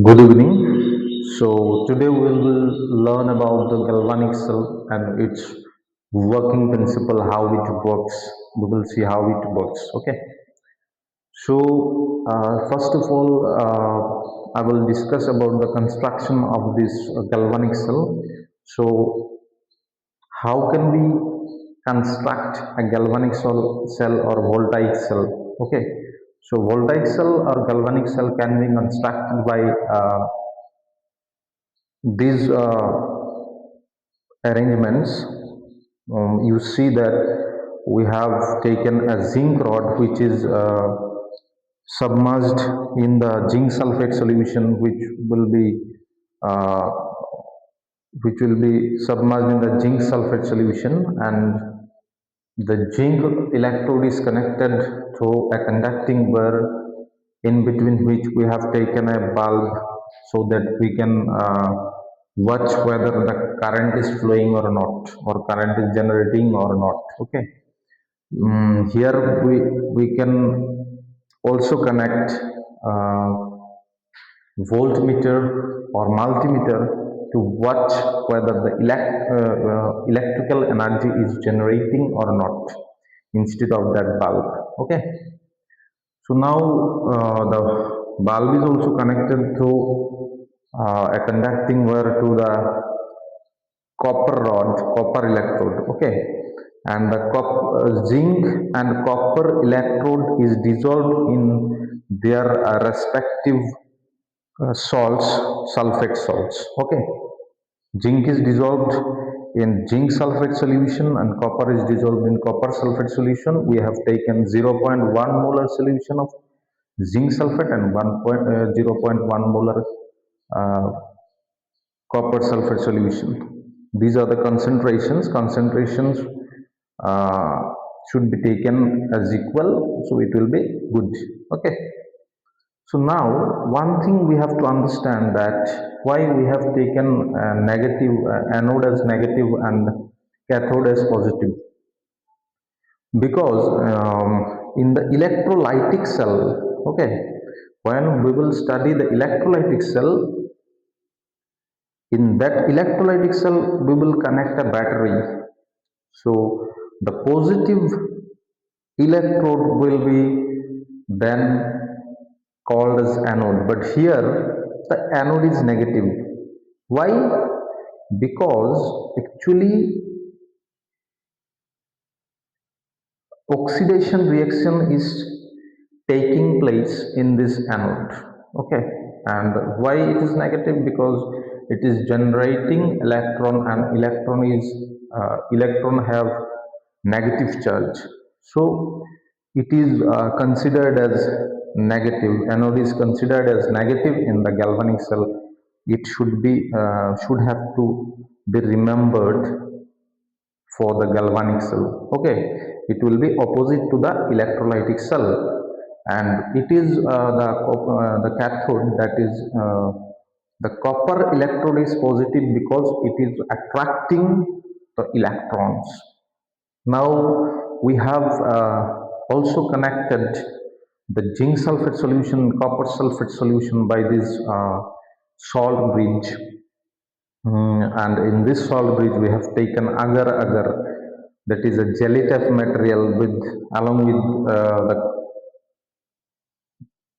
Good evening. So today we will learn about the galvanic cell and its working principle, how it works. We will see how it works. Okay. So first of all, I will discuss about the construction of this galvanic cell. So how can we construct a galvanic cell or voltaic cell? Okay. So voltaic cell or galvanic cell can be constructed by these arrangements. You see that we have taken a zinc rod which is submerged in the zinc sulfate solution, uh, which will be submerged in the zinc sulfate solution, and the zinc electrode is connected to a conducting wire, in between which we have taken a bulb so that we can watch whether the current is flowing or not, or current is generating or not. Okay. Here we can also connect uh, voltmeter or multimeter to watch whether the electrical energy is generating or not instead of that bulb. Okay. So now the bulb is also connected through a conducting wire to the copper rod, copper electrode. Okay. And the zinc and copper electrode is dissolved in their respective salts, sulfate salts. Okay. Zinc is dissolved in zinc sulfate solution and copper is dissolved in copper sulfate solution. We have taken 0.1 molar solution of zinc sulfate and 0 0.1 molar uh, copper sulfate solution. These are the concentrations. Concentrations uh, should be taken as equal, so it will be good. Okay. So now one thing we have to understand that why we have taken negative anode as negative and cathode as positive, because in the electrolytic cell, okay, when we will study the electrolytic cell, in that electrolytic cell we will connect a battery. So the positive electrode will be then called as anode, but here the anode is negative. Why? Because actually oxidation reaction is taking place in this anode. Okay. And why it is negative? Because it is generating electron, and electron have negative charge, so it is considered as negative. Anode is considered as negative in the galvanic cell. It should have to be remembered for the galvanic cell. Okay. It will be opposite to the electrolytic cell, and it is the cathode, that is the copper electrode is positive because it is attracting the electrons. Now we have also connected the zinc sulfate solution, copper sulfate solution by this salt bridge. And in this salt bridge, we have taken agar, that is a jelly type material, with along with the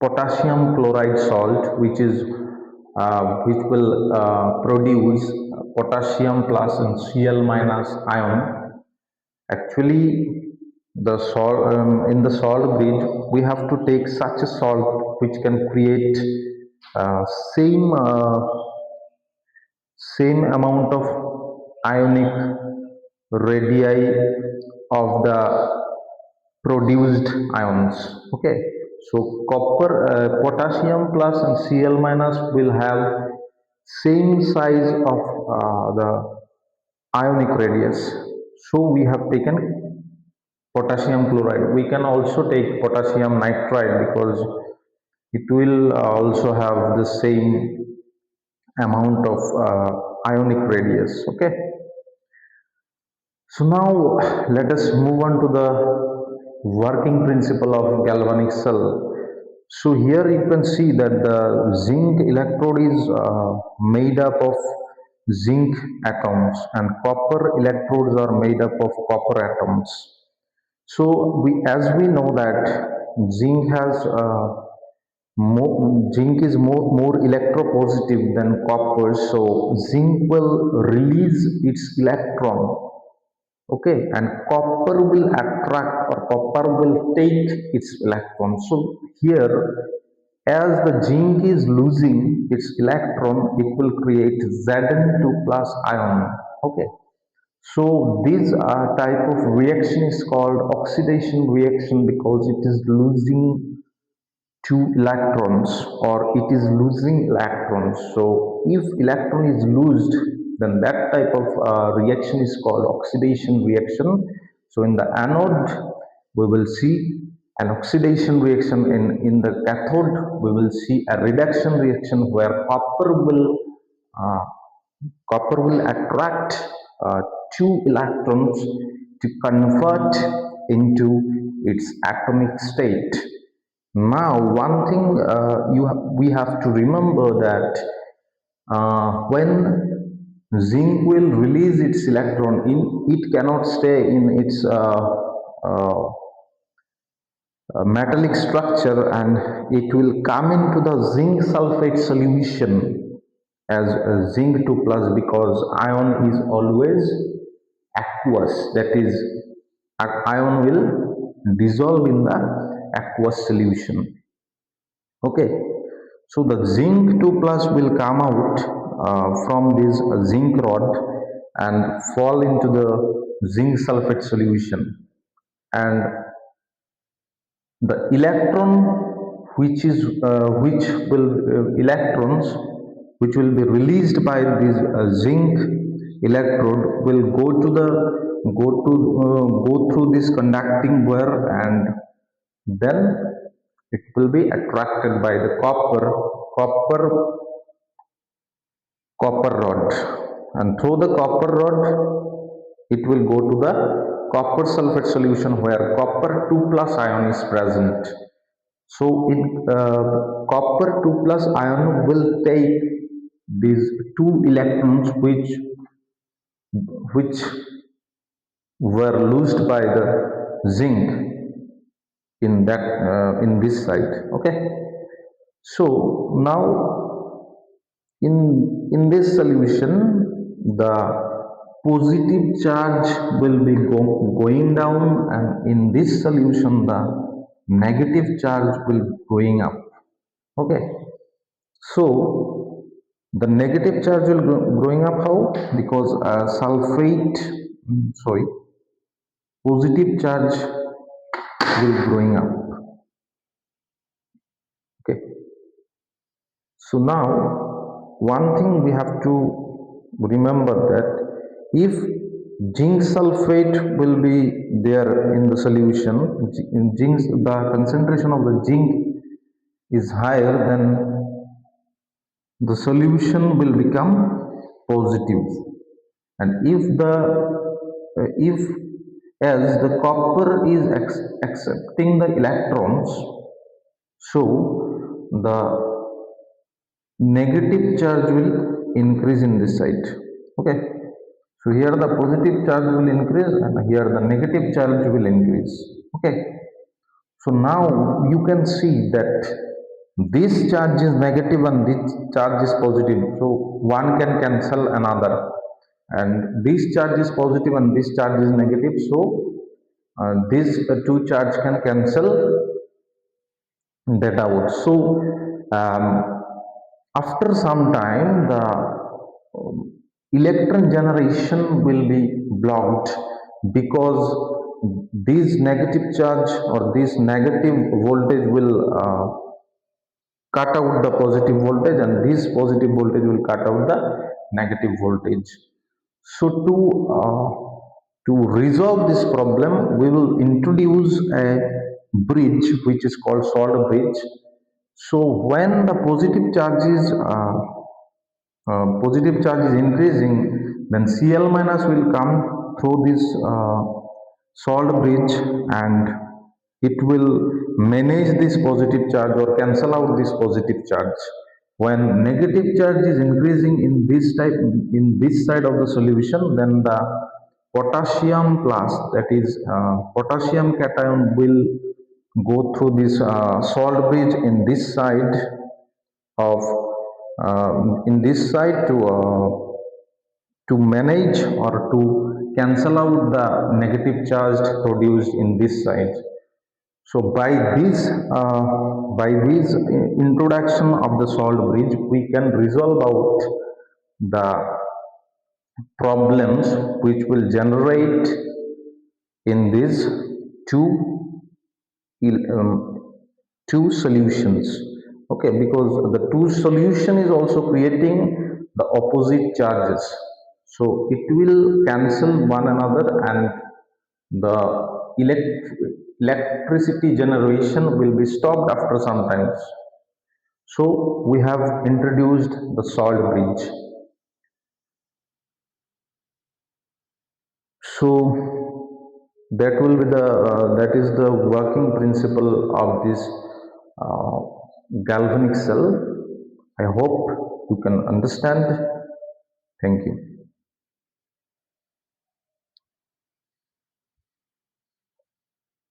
potassium chloride salt, which will produce potassium plus and Cl minus ion. Actually, the salt in the salt bridge, we have to take such a salt which can create uh, same uh, same amount of ionic radii of the produced ions. Okay. So copper, potassium plus and Cl minus will have same size of the ionic radius. So we have taken potassium chloride. We can also take potassium nitride because it will also have the same amount of ionic radius. Okay. So now let us move on to the working principle of galvanic cell. So here you can see that the zinc electrode is made up of zinc atoms and copper electrodes are made up of copper atoms. So as we know that zinc has zinc is more electropositive than copper, so zinc will release its electron, okay, and copper will attract or copper will take its electron. So here, as the zinc is losing its electron, it will create Zn2 plus ion, okay. So this type of reaction is called oxidation reaction because it is losing two electrons or it is losing electrons. So if electron is lost, then that type of reaction is called oxidation reaction. So in the anode we will see an oxidation reaction. In the cathode we will see a reduction reaction where uh, copper will attract two electrons to convert into its atomic state. Now, one thing we have to remember that when zinc will release its electron, it cannot stay in its uh, metallic structure and it will come into the zinc sulfate solution as zinc 2 plus because ion is always aqueous, that is ion will dissolve in the aqueous solution, okay. So the zinc 2 plus will come out from this zinc rod and fall into the zinc sulfate solution, and the electron which will electrons which will be released by this zinc electrode will go through this conducting wire, and then it will be attracted by the copper copper rod, and through the copper rod it will go to the copper sulfate solution where copper 2 plus ion is present. So in copper 2 plus ion will take these two electrons which were lost by the zinc in this side, okay. So now in this solution the positive charge will be going down, and in this solution the negative charge will be going up, okay. So the negative charge will growing up how? Because sulfate, sorry, positive charge will growing up, okay. So now one thing we have to remember that if zinc sulfate will be there in the solution, in zinc the concentration of the zinc is higher, then the solution will become positive, and if as the copper is accepting the electrons, so the negative charge will increase in this side, okay. So here the positive charge will increase and here the negative charge will increase, okay. So now you can see that this charge is negative and this charge is positive, so one can cancel another, and this charge is positive and this charge is negative, so these two charge can cancel that out. So after some time the electron generation will be blocked because this negative charge or this negative voltage will cut out the positive voltage, and this positive voltage will cut out the negative voltage. So to resolve this problem we will introduce a bridge which is called salt bridge. So when the positive charge is increasing, then Cl minus will come through this salt bridge and it will manage this positive charge or cancel out this positive charge. When negative charge is increasing in this side of the solution, then the potassium plus, that is potassium cation, will go through this salt bridge in this side to manage or to cancel out the negative charge produced in this side. So by this introduction of the salt bridge, we can resolve out the problems which will generate in these two two solutions. Okay, because the two solution is also creating the opposite charges, so it will cancel one another, and the electricity generation will be stopped after some times. So we have introduced the salt bridge. So that is the working principle of this uh, galvanic cell. I hope you can understand. Thank you.